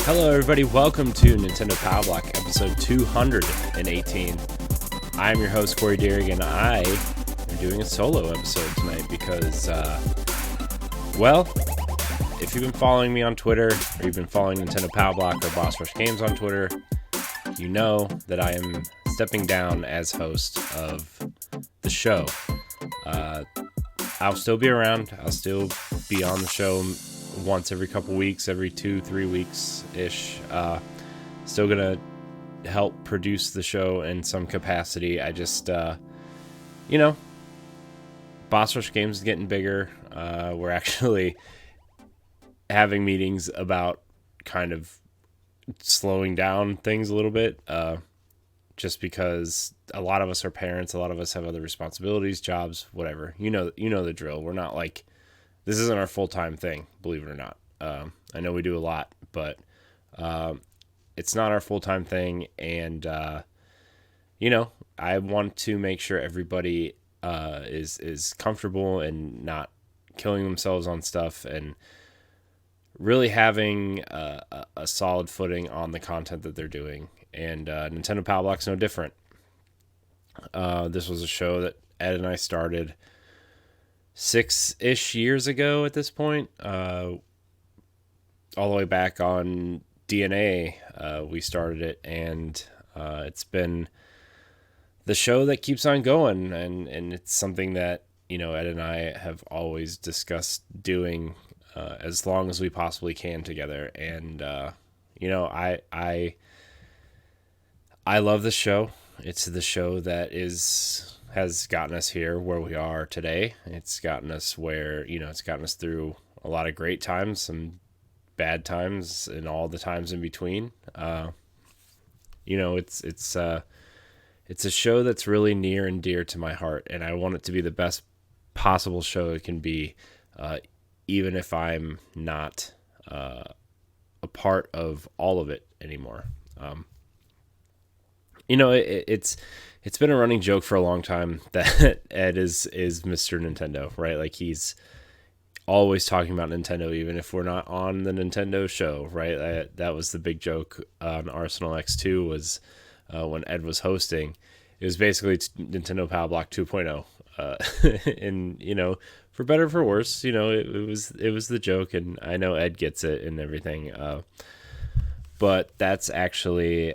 Hello, everybody. Welcome to Nintendo Pow Block, episode 218. I'm your host, Corey Deering, and I am doing a solo episode tonight because, if you've been following me on Twitter, or you've been following Nintendo Pow Block or Boss Rush Games on Twitter, you know that I am stepping down as host of the show. I'll still be around. I'll still be on the show once every couple weeks, every 2-3 weeks-ish. Still gonna help produce the show in some capacity. I just, Boss Rush Games is getting bigger. We're actually having meetings about kind of slowing down things a little bit, just because a lot of us are parents, a lot of us have other responsibilities, jobs, whatever. You know the drill. We're not like, this isn't our full-time thing, believe it or not. I know we do a lot, but it's not our full-time thing, and I want to make sure everybody is comfortable and not killing themselves on stuff, and really having a solid footing on the content that they're doing. And Nintendo Pow Block's no different. This was a show that Ed and I started 6-ish years ago at this point, all the way back on DNA. We started it, and it's been the show that keeps on going, and it's something that Ed and I have always discussed doing as long as we possibly can together. And I love the show. It's the show that has gotten us here where we are today. It's gotten us where, it's gotten us through a lot of great times, some bad times, and all the times in between. It's a show that's really near and dear to my heart, and I want it to be the best possible show it can be, even if I'm not a part of all of it anymore. It's been a running joke for a long time that Ed is Mr. Nintendo, right? Like, he's always talking about Nintendo, even if we're not on the Nintendo show, right? That was the big joke on Arsenal X2 was when Ed was hosting. It was basically Nintendo Pow Block 2.0. And, for better or for worse, it was the joke, and I know Ed gets it and everything. But that's actually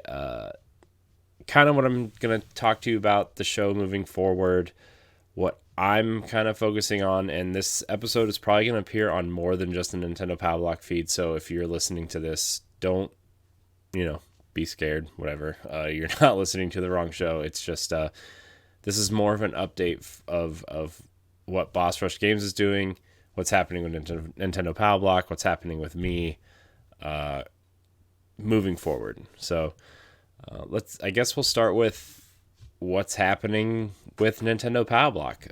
kind of what I'm going to talk to you about the show moving forward, what I'm kind of focusing on. And this episode is probably going to appear on more than just the Nintendo Pow Block feed. So if you're listening to this, don't, be scared, whatever. You're not listening to the wrong show. It's just, this is more of an update of what Boss Rush Games is doing, what's happening with Nintendo Pow Block, what's happening with me, moving forward. So, I guess we'll start with what's happening with Nintendo Pow Block.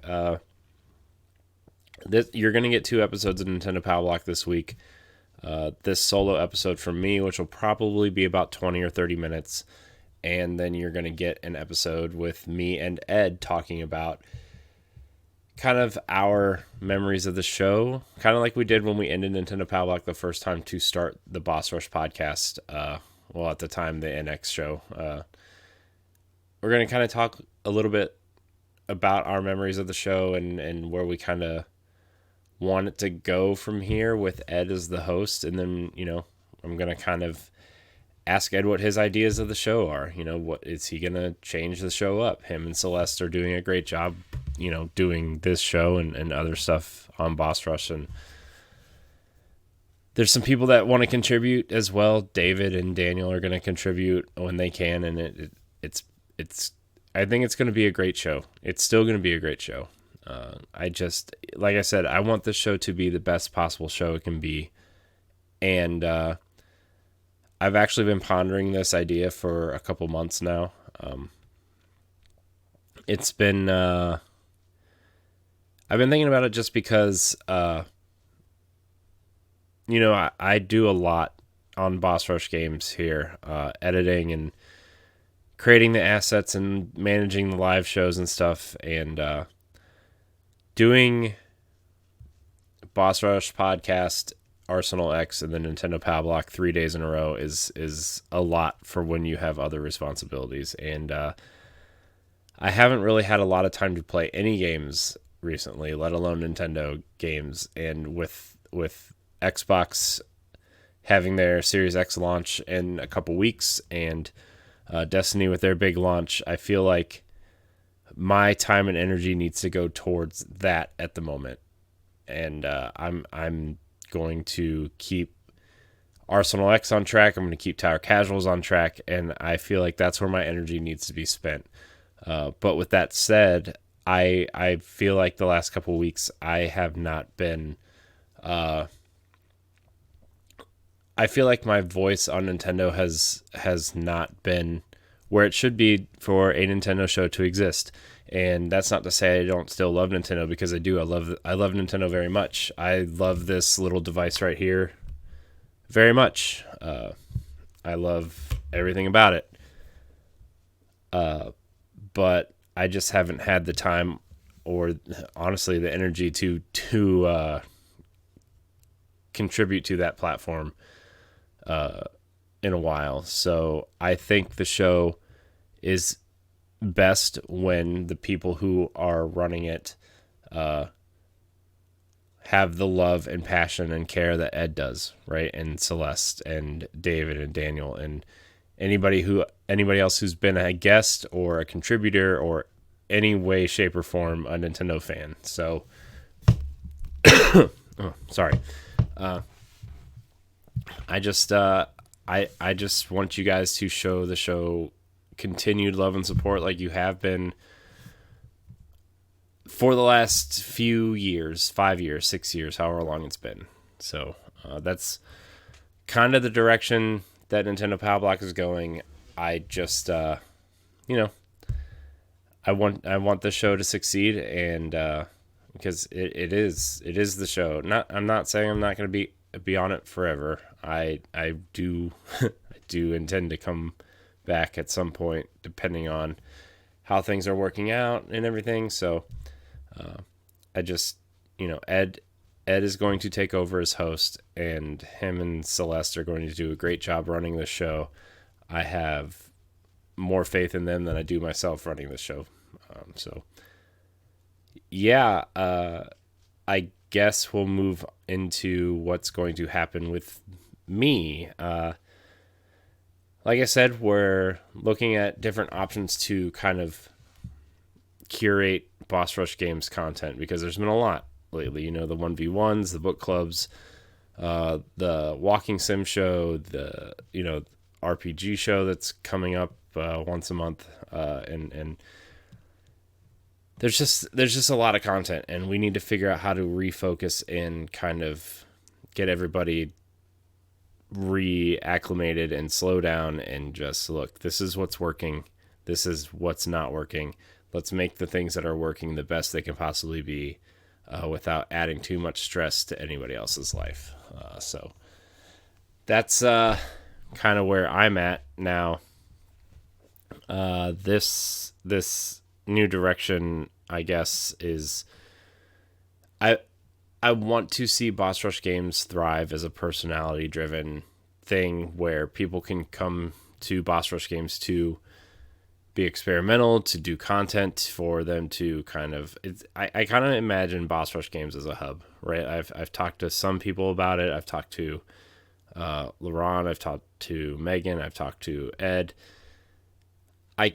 You're going to get 2 episodes of Nintendo Pow Block this week. This solo episode from me, which will probably be about 20 or 30 minutes. And then you're going to get an episode with me and Ed talking about kind of our memories of the show, kind of like we did when we ended Nintendo Pow Block the first time to start the Boss Rush podcast. At the time, the NX show. We're going to kind of talk a little bit about our memories of the show and where we kind of want it to go from here with Ed as the host. And then, I'm going to kind of ask Ed what his ideas of the show are. What is he going to change the show up? Him and Celeste are doing a great job, doing this show and other stuff on Boss Rush. And there's some people that want to contribute as well. David and Daniel are going to contribute when they can, and it's. I think it's going to be a great show. It's still going to be a great show. Like I said, I want this show to be the best possible show it can be, and I've actually been pondering this idea for a couple months now. It's been I've been thinking about it just because. I do a lot on Boss Rush Games here, editing and creating the assets and managing the live shows and stuff, and doing Boss Rush podcast Arsenal X and the Nintendo Pow Block 3 days in a row is a lot for when you have other responsibilities. And I haven't really had a lot of time to play any games recently, let alone Nintendo games. And with Xbox having their Series X launch in a couple weeks and Destiny with their big launch, I feel like my time and energy needs to go towards that at the moment. And I'm going to keep Arsenal X on track. I'm going to keep Tower Casuals on track, and I feel like that's where my energy needs to be spent. But with that said, I feel like the last couple of weeks I have not been. I feel like my voice on Nintendo has not been where it should be for a Nintendo show to exist. And that's not to say I don't still love Nintendo, because I do. I love Nintendo very much. I love this little device right here very much. I love everything about it. But I just haven't had the time or honestly the energy to contribute to that platform in a while. So I think the show is best when the people who are running it have the love and passion and care that Ed does, right? And Celeste and David and Daniel and anybody else who's been a guest or a contributor or any way, shape, or form a Nintendo fan. So, oh, sorry. I just want you guys to show the show continued love and support like you have been for the last few years, 5 years, 6 years, however long it's been. So that's kind of the direction that Nintendo Pow Block is going. I just, I want the show to succeed, and because it is the show. I'm not saying I'm not going to be on it forever. I do I do intend to come back at some point, depending on how things are working out and everything. So I just, Ed is going to take over as host, and him and Celeste are going to do a great job running the show. I have more faith in them than I do myself running the show. I guess we'll move into what's going to happen with me. Like I said, we're looking at different options to kind of curate Boss Rush Games content, because there's been a lot lately. The 1v1s, the book clubs, the walking sim show, the RPG show that's coming up once a month, and there's just a lot of content, and we need to figure out how to refocus and kind of get everybody reacclimated and slow down and just look, this is what's working, this is what's not working. Let's make the things that are working the best they can possibly be, without adding too much stress to anybody else's life. So that's kind of where I'm at now. This new direction, I guess, is I want to see Boss Rush Games thrive as a personality-driven thing where people can come to Boss Rush Games to be experimental, to do content for them to kind of... I kind of imagine Boss Rush Games as a hub, right? I've talked to some people about it. I've talked to Laurent. I've talked to Megan. I've talked to Ed.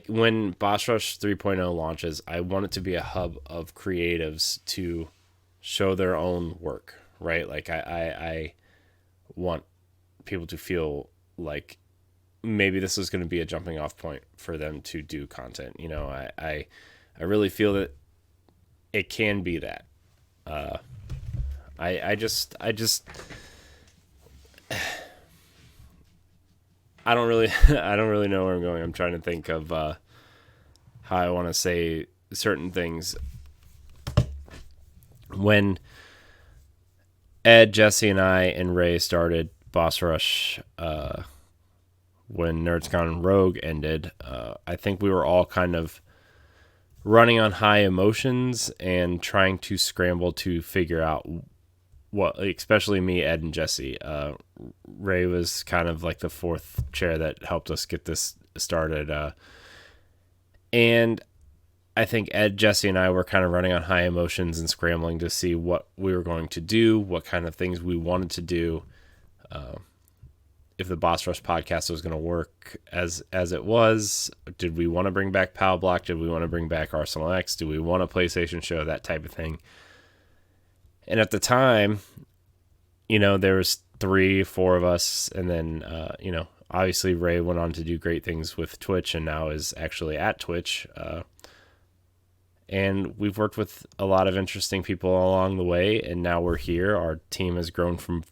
When Boss Rush 3.0 launches, I want it to be a hub of creatives to show their own work, right? Like I want people to feel like maybe this is going to be a jumping off point for them to do content. I really feel that it can be that. I just I don't really I don't really know where I'm going. I'm trying to think of how I want to say certain things. When Ed, Jesse, and I and Ray started Boss Rush, when Nerds Gone Rogue ended, I think we were all kind of running on high emotions and trying to scramble to figure out well, especially me, Ed, and Jesse. Ray was kind of like the fourth chair that helped us get this started. And I think Ed, Jesse, and I were kind of running on high emotions and scrambling to see what we were going to do, what kind of things we wanted to do, if the Boss Rush podcast was going to work as it was. Did we want to bring back Pow Block? Did we want to bring back Arsenal X? Do we want a PlayStation show? That type of thing. And at the time, there was 3-4 of us, and then obviously Ray went on to do great things with Twitch and now is actually at Twitch. And we've worked with a lot of interesting people along the way, and now we're here. Our team has grown from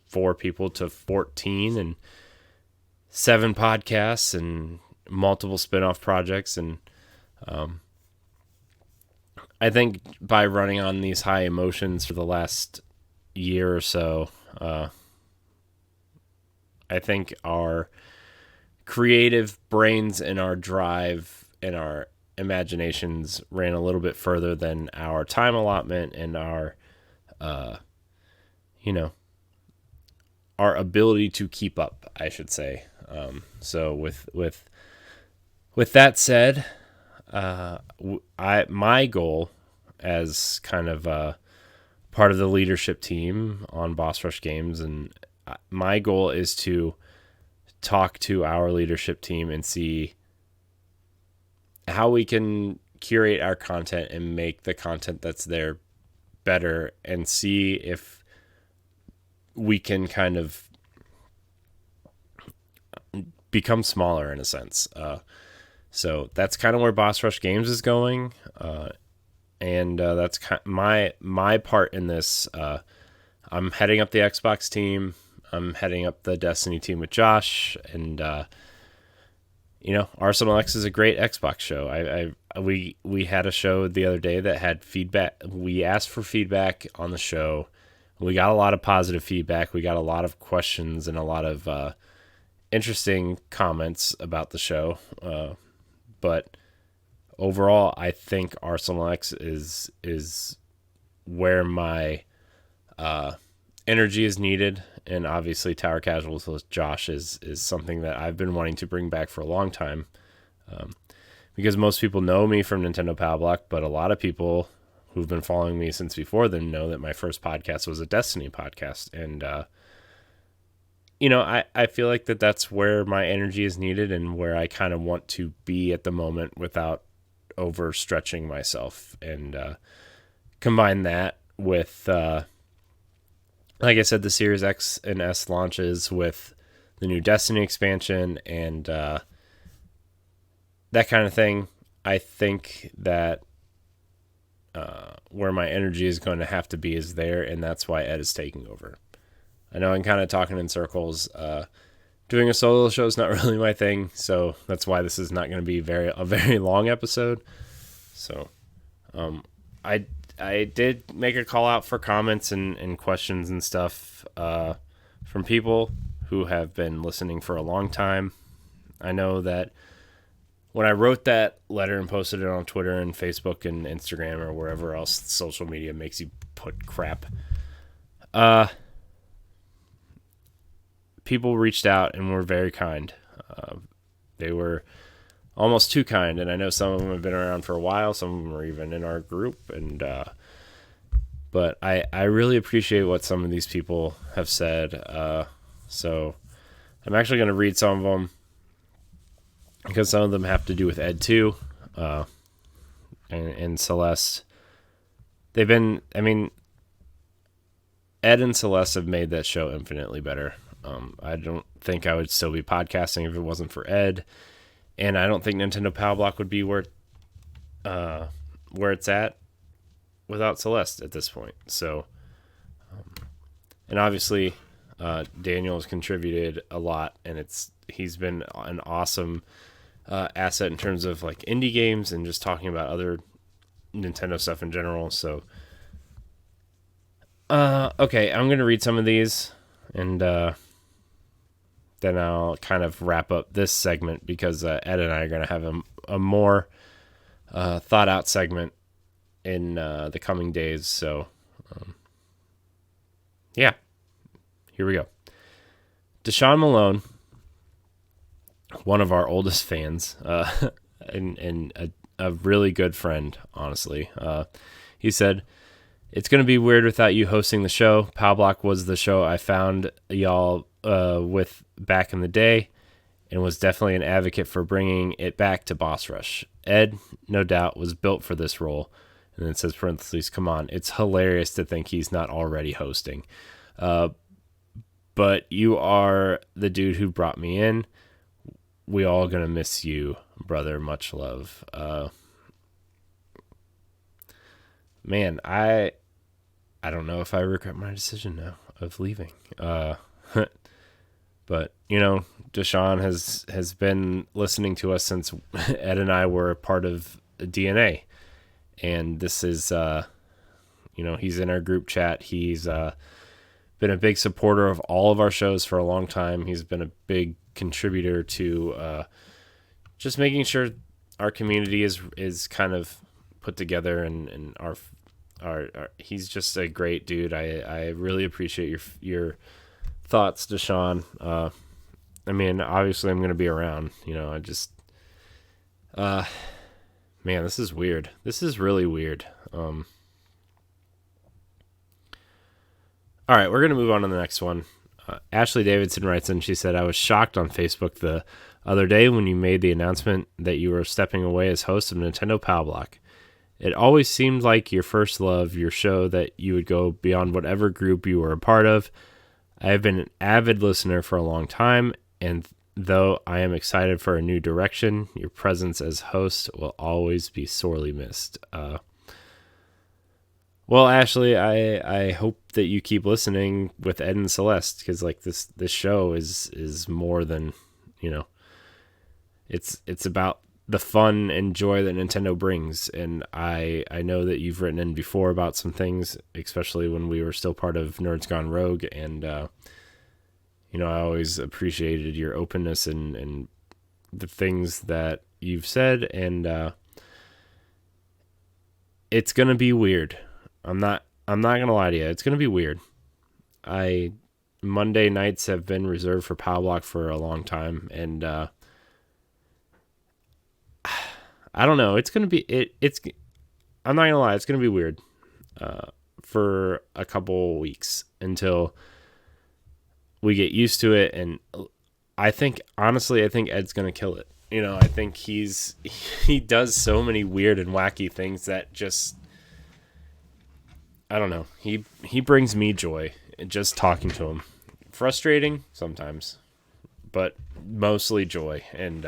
4 people to 14 and 7 podcasts and multiple spin-off projects. And I think by running on these high emotions for the last year or so, I think our creative brains and our drive and our imaginations ran a little bit further than our time allotment and our our ability to keep up, I should say. So with that said, my goal as kind of part of the leadership team on Boss Rush Games, and my goal is to talk to our leadership team and see how we can curate our content and make the content that's there better, and see if we can kind of become smaller in a sense. So that's kind of where Boss Rush Games is going. And that's my part in this. I'm heading up the Xbox team. I'm heading up the Destiny team with Josh, and Arsenal X is a great Xbox show. We had a show the other day that had feedback. We asked for feedback on the show. We got a lot of positive feedback. We got a lot of questions and a lot of interesting comments about the show. But overall, I think Arsenal X is where my energy is needed, and obviously Tower Casuals with Josh is something that I've been wanting to bring back for a long time, because most people know me from Nintendo Pow Block, but a lot of people who've been following me since before then know that my first podcast was a Destiny podcast, and I feel like that's where my energy is needed and where I kind of want to be at the moment without overstretching myself, and combine that with like I said, the Series X and S launches with the new Destiny expansion and that kind of thing. I think that where my energy is going to have to be is there, and that's why Ed is taking over. I know I'm kind of talking in circles. Doing a solo show is not really my thing, so that's why this is not going to be a very long episode. So I did make a call out for comments and questions and stuff from people who have been listening for a long time. I know that when I wrote that letter and posted it on Twitter and Facebook and Instagram or wherever else social media makes you put crap, people reached out and were very kind. They were almost too kind, and I know some of them have been around for a while. Some of them are even in our group, and but I really appreciate what some of these people have said. So I'm actually going to read some of them, because some of them have to do with Ed too, and Celeste. Ed and Celeste have made that show infinitely better. I don't think I would still be podcasting if it wasn't for Ed, and I don't think Nintendo Pow Block would be where it's at without Celeste at this point. So, and obviously, Daniel has contributed a lot, and he's been an awesome asset in terms of like indie games and just talking about other Nintendo stuff in general. So, okay, I'm gonna read some of these, and then I'll kind of wrap up this segment, because Ed and I are gonna have a more thought out segment in the coming days. So Yeah, here we go. Deshaun Malone, one of our oldest fans, and a really good friend, honestly. He said, "It's going to be weird without you hosting the show. Pow Block was the show I found y'all with back in the day and was definitely an advocate for bringing it back to Boss Rush. Ed, no doubt, was built for this role." And then it says parentheses, "Come on, it's hilarious to think he's not already hosting. But you are the dude who brought me in. We all gonna miss you, brother. Much love." Man, I don't know if I regret my decision now of leaving. But Deshaun has been listening to us since Ed and I were part of DNA, and this is he's in our group chat. He's been a big supporter of all of our shows for a long time. He's been a big contributor to just making sure our community is kind of put together, and our he's just a great dude. I really appreciate your thoughts, Deshaun. I mean, obviously I'm going to be around, I just man, this is weird. This is really weird. All right, we're going to move on to the next one. Ashley Davidson writes in, she said, "I was shocked on Facebook the other day when you made the announcement that you were stepping away as host of Nintendo Pow Block. It always seemed like your first love, your show, that you would go beyond whatever group you were a part of. I have been an avid listener for a long time, and though I am excited for a new direction, your presence as host will always be sorely missed." Well, Ashley, I hope that you keep listening with Ed and Celeste, because like this show is more than, it's about the fun and joy that Nintendo brings. And I know that you've written in before about some things, especially when we were still part of Nerds Gone Rogue, and I always appreciated your openness and the things that you've said, and it's gonna be weird. I'm not gonna lie to you. It's gonna be weird. Monday nights have been reserved for Pow Block for a long time, and I don't know. It's gonna be it's. I'm not gonna lie. It's gonna be weird for a couple weeks until we get used to it, and I think Ed's gonna kill it. I think he does so many weird and wacky things that just, I don't know. He brings me joy just talking to him. Frustrating sometimes, but mostly joy. And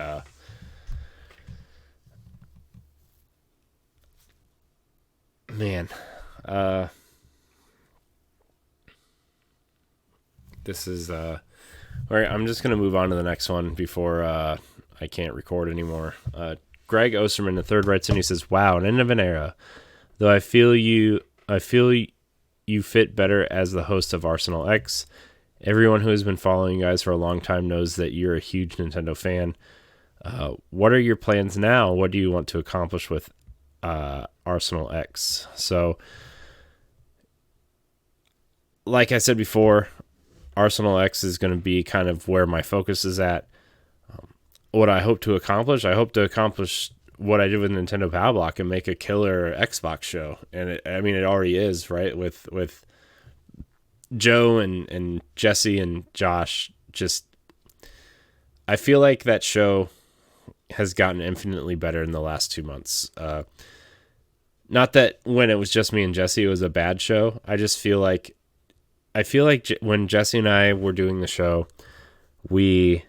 man, this is all right. I'm just gonna move on to the next one before I can't record anymore. Greg Osterman, the third, writes in. He says, "Wow, an end of an era. Though I feel you fit better as the host of Arsenal X. Everyone who has been following you guys for a long time knows that you're a huge Nintendo fan. What are your plans now? What do you want to accomplish with Arsenal X?" So, like I said before, Arsenal X is going to be kind of where my focus is at. What I hope to accomplish what I did with Nintendo Pow Block and make a killer Xbox show. And it already is, right? With Joe and Jesse and Josh. Just, I feel like that show has gotten infinitely better in the last 2 months. Not that when it was just me and Jesse, it was a bad show. I feel like when Jesse and I were doing the show, we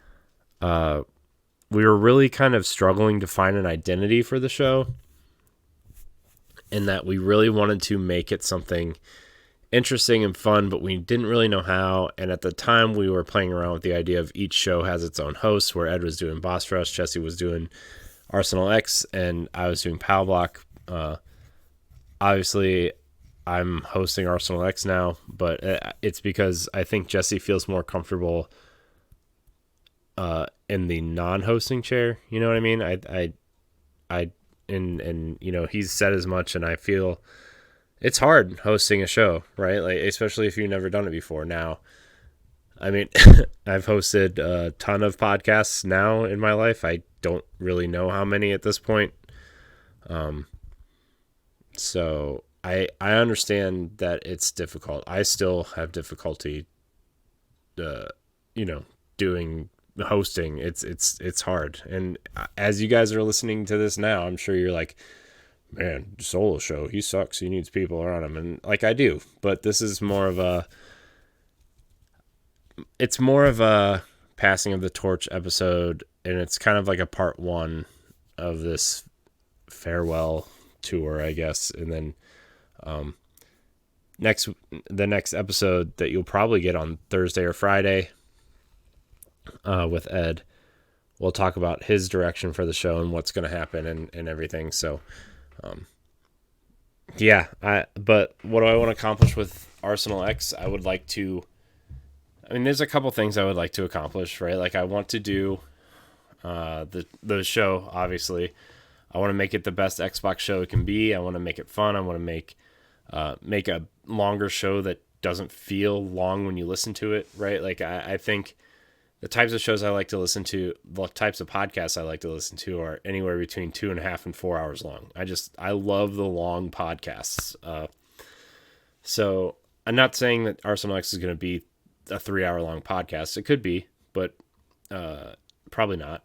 were really kind of struggling to find an identity for the show, and that we really wanted to make it something interesting and fun, but we didn't really know how. And at the time, we were playing around with the idea of each show has its own host, where Ed was doing Boss Rush, Jesse was doing Arsenal X, and I was doing Pow Block. Obviously, I'm hosting Arsenal X now, but it's because I think Jesse feels more comfortable in the non-hosting chair. You know what I mean? And he's said as much, and I feel it's hard hosting a show, right? Like, especially if you've never done it before. Now, I mean, I've hosted a ton of podcasts now in my life. I don't really know how many at this point. So I understand that it's difficult. I still have difficulty, uh, you know, doing hosting. It's hard. And as you guys are listening to this now, I'm sure you're like, man, solo show, he sucks. He needs people around him, and like I do. But this is more of a, it's more of a passing of the torch episode, and it's kind of like a part one of this farewell tour, I guess. And then the next episode that you'll probably get on Thursday or Friday with Ed, we'll talk about his direction for the show and what's going to happen and everything. So, yeah, but what do I want to accomplish with Arsenal X? I would like to, I mean, there's a couple things I would like to accomplish, right? Like, I want to do the show, obviously. I want to make it the best Xbox show it can be. I want to make it fun. I want to make a longer show that doesn't feel long when you listen to it, right? Like, I think the types of shows I like to listen to, the types of podcasts I like to listen to are anywhere between 2.5 and 4 hours long. I love the long podcasts. So I'm not saying that Arsenal X is going to be a 3 hour long podcast. It could be, but probably not.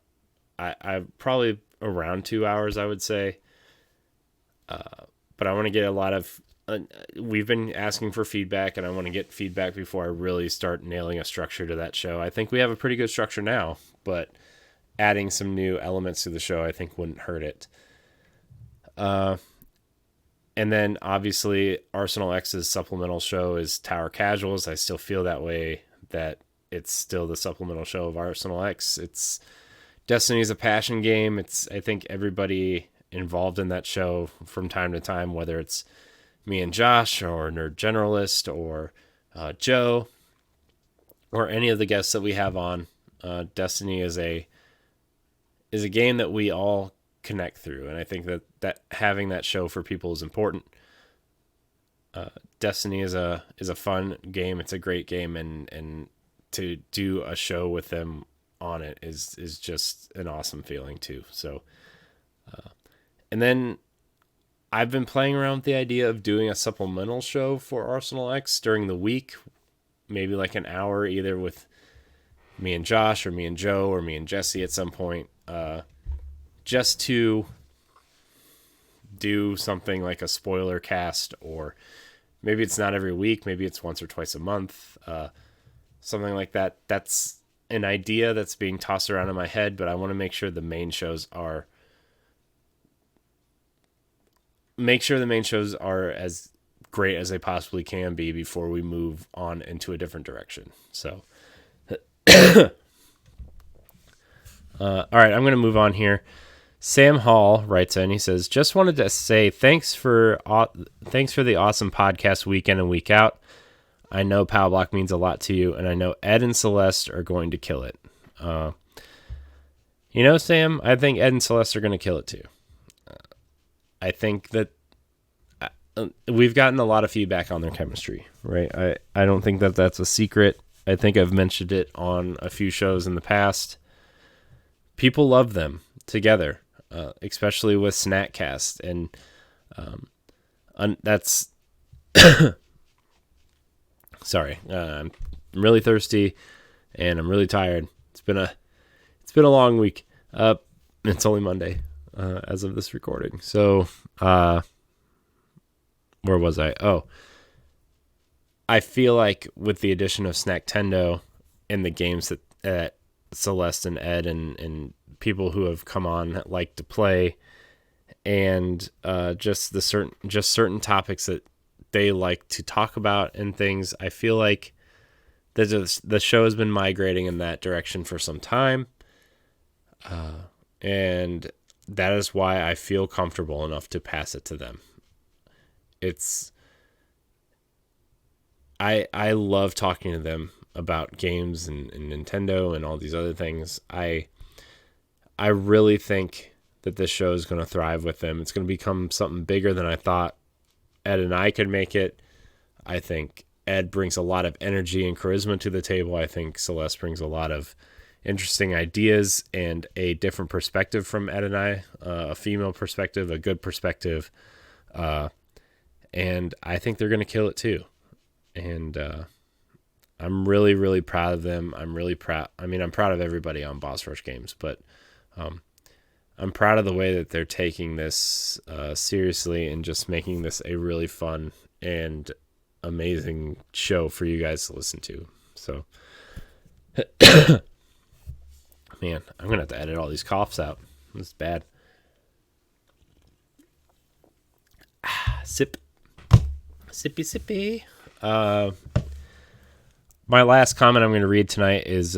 I probably around 2 hours, I would say. But I want to get a lot of, we've been asking for feedback, and I want to get feedback before I really start nailing a structure to that show. I think we have a pretty good structure now, but adding some new elements to the show, I think, wouldn't hurt it. And then obviously Arsenal X's supplemental show is Tower Casuals. I still feel that way, that it's still the supplemental show of Arsenal X. It's Destiny is a passion game. I think everybody involved in that show from time to time, whether it's me and Josh or Nerd Generalist or Joe or any of the guests that we have on, Destiny is a game that we all connect through, and I think that having that show for people is important. Destiny is a fun game. It's a great game, and to do a show with them on it is just an awesome feeling too. So, and then I've been playing around with the idea of doing a supplemental show for Arsenal X during the week, maybe like an hour, either with me and Josh or me and Joe or me and Jesse at some point, just to do something like a spoiler cast, or maybe it's not every week, maybe it's once or twice a month, something like that. That's an idea that's being tossed around in my head, but I want to make sure the main shows are as great as they possibly can be before we move on into a different direction. So, all right, I'm going to move on here. Sam Hall writes in. He says, "Just wanted to say thanks for the awesome podcast week in and week out. I know Pow Block means a lot to you, and I know Ed and Celeste are going to kill it." Sam, I think Ed and Celeste are going to kill it too. I think that we've gotten a lot of feedback on their chemistry, right? I don't think that that's a secret. I think I've mentioned it on a few shows in the past. People love them together, especially with Snackcast. And that's... Sorry, I'm really thirsty and I'm really tired. It's been a long week. It's only Monday as of this recording. So, where was I? Oh, I feel like with the addition of Snacktendo and the games that Celeste and Ed and people who have come on that like to play, and just certain topics that they like to talk about and things, I feel like the show has been migrating in that direction for some time, and that is why I feel comfortable enough to pass it to them. I love talking to them about games and Nintendo and all these other things. I really think that this show is going to thrive with them. It's going to become something bigger than I thought Ed and I could make it. I think Ed brings a lot of energy and charisma to the table. I think Celeste brings a lot of interesting ideas and a different perspective from Ed and I, a female perspective, a good perspective. And I think they're going to kill it too. And I'm really, really proud of them. I'm really proud. I mean, I'm proud of everybody on Boss Rush Games, but I'm proud of the way that they're taking this seriously and just making this a really fun and amazing show for you guys to listen to. So, man, I'm going to have to edit all these coughs out. This is bad. Sip. Sippy, sippy. My last comment I'm going to read tonight is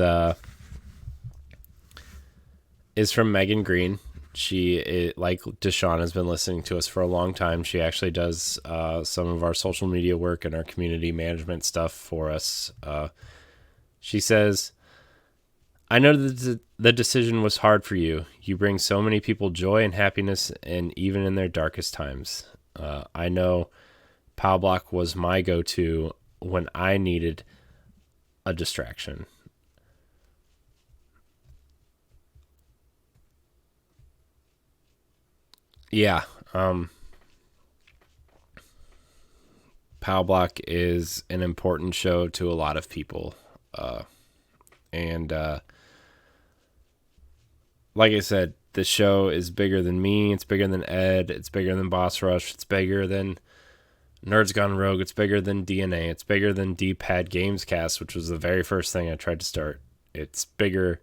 from Megan Green. She, like Deshaun, has been listening to us for a long time. She actually does some of our social media work and our community management stuff for us. She says, I know that the decision was hard for you. You bring so many people joy and happiness, and even in their darkest times. I know Pow Block was my go-to when I needed a distraction. Yeah, Pow Block is an important show to a lot of people. And like I said, the show is bigger than me. It's bigger than Ed. It's bigger than Boss Rush. It's bigger than Nerds Gone Rogue. It's bigger than DNA. It's bigger than D-Pad Gamescast, which was the very first thing I tried to start. It's bigger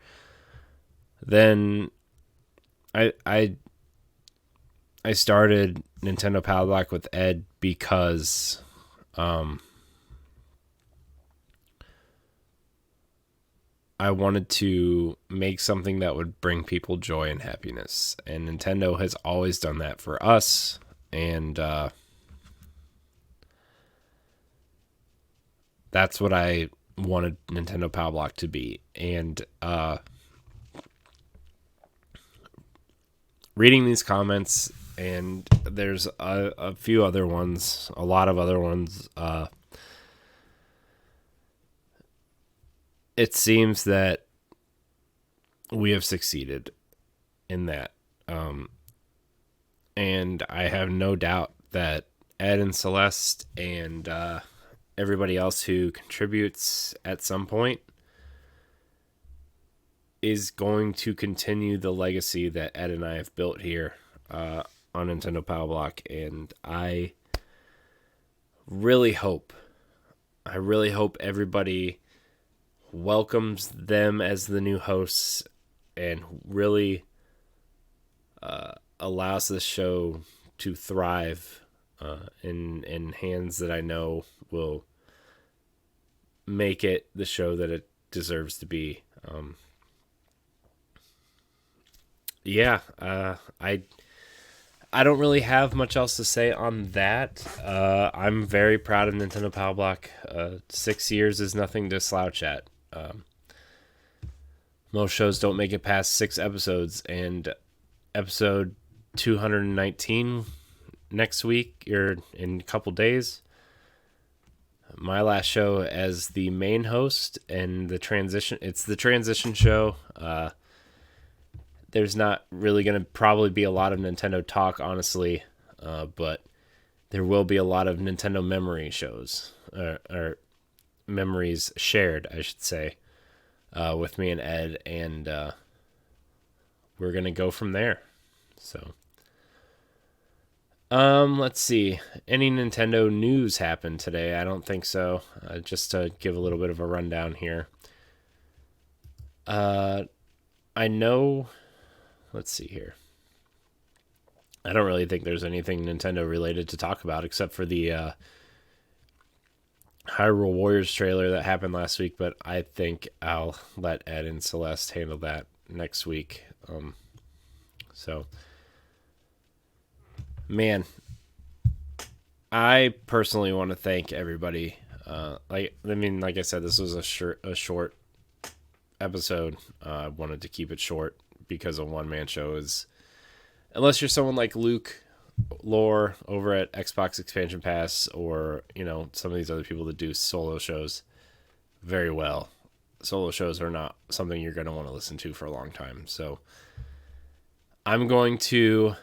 than I started Nintendo Pow Block with Ed because I wanted to make something that would bring people joy and happiness. And Nintendo has always done that for us. And that's what I wanted Nintendo Pow Block to be. And reading these comments, and there's a few other ones, a lot of other ones, it seems that we have succeeded in that. And I have no doubt that Ed and Celeste and everybody else who contributes at some point is going to continue the legacy that Ed and I have built here on Nintendo Pow Block. And I really hope everybody welcomes them as the new hosts and really allows this show to thrive in hands that I know will make it the show that it deserves to be. I don't really have much else to say on that. I'm very proud of Nintendo Pow Block. 6 years is nothing to slouch at. Most shows don't make it past 6 episodes, and episode 219 next week or in a couple days. My last show as the main host and the transition. It's the transition show. There's not really going to probably be a lot of Nintendo talk, honestly, but there will be a lot of Nintendo memory shows, or memories shared, I should say, with me and Ed, and we're going to go from there. So, let's see. Any Nintendo news happened today? I don't think so. Just to give a little bit of a rundown here. I know... Let's see here. I don't really think there's anything Nintendo related to talk about except for the Hyrule Warriors trailer that happened last week, but I think I'll let Ed and Celeste handle that next week. So, man, I personally want to thank everybody. Like I said, this was a short episode. I wanted to keep it short because a one-man show is, unless you're someone like Luke lore over at Xbox Expansion Pass, or some of these other people that do solo shows very well. Solo shows are not something you're going to want to listen to for a long time. So I'm going to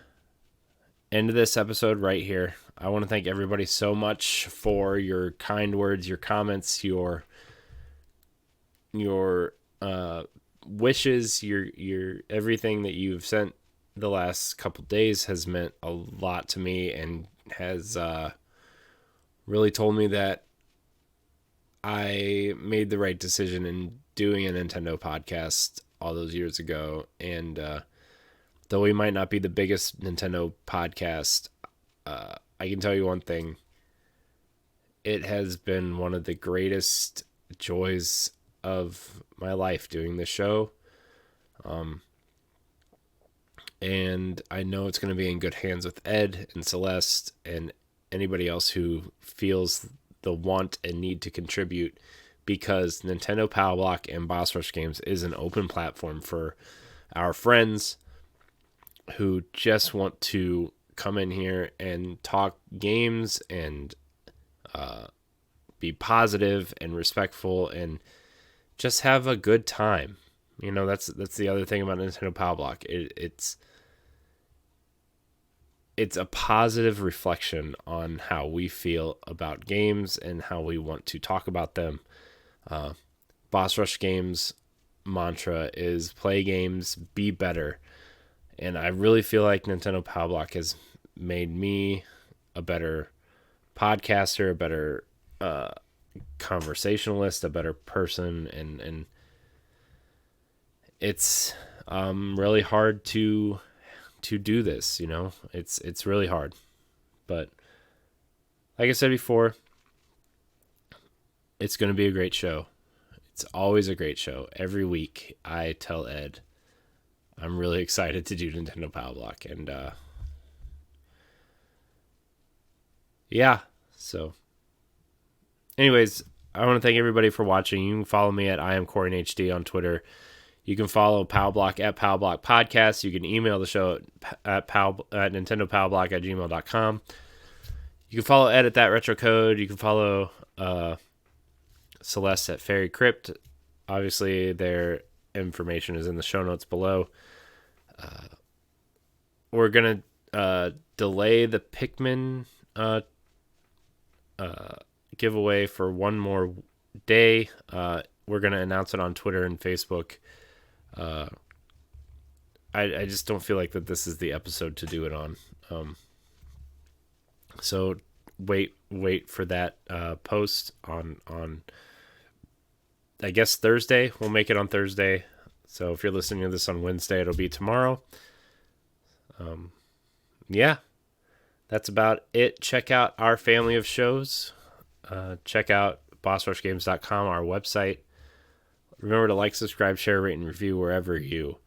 end this episode right here. I want to thank everybody so much for your kind words, your comments, your wishes, your everything that you've sent the last couple days has meant a lot to me, and has really told me that I made the right decision in doing a Nintendo podcast all those years ago. And though we might not be the biggest Nintendo podcast, I can tell you one thing. It has been one of the greatest joys of my life doing this show. And I know it's going to be in good hands with Ed and Celeste and anybody else who feels the want and need to contribute, because Nintendo Pow Block and Boss Rush Games is an open platform for our friends who just want to come in here and talk games and be positive and respectful and just have a good time. That's the other thing about Nintendo Pow Block. It's a positive reflection on how we feel about games and how we want to talk about them. Boss Rush Games mantra is play games, be better. And I really feel like Nintendo Pow Block has made me a better podcaster, a better conversationalist, a better person. And it's really hard to do this, it's really hard. But like I said before, it's going to be a great show. It's always a great show. Every week I tell Ed I'm really excited to do Nintendo Pow Block. And yeah, so anyways, I want to thank everybody for watching. You can follow me at I am Corey HD on Twitter. You can follow Pow Block at Pow Block Podcast. You can email the show at nintendopowblock@gmail.com. You can follow Ed at That Retro Code. You can follow Celeste at Fairy Crypt. Obviously, their information is in the show notes below. We're going to delay the Pikmin giveaway for one more day. We're going to announce it on Twitter and Facebook. I just don't feel like that this is the episode to do it on. So wait for that post on I guess Thursday. We'll make it on Thursday. So if you're listening to this on Wednesday, it'll be tomorrow. Yeah, that's about it. Check out our family of shows. Check out bossrushgames.com, our website. Remember to like, subscribe, share, rate, and review wherever you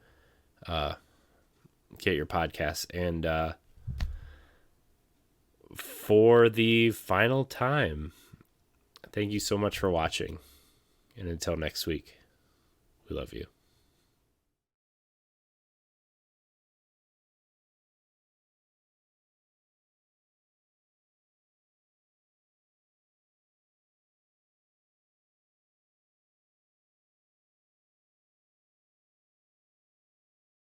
get your podcasts. And for the final time, thank you so much for watching. And until next week, we love you.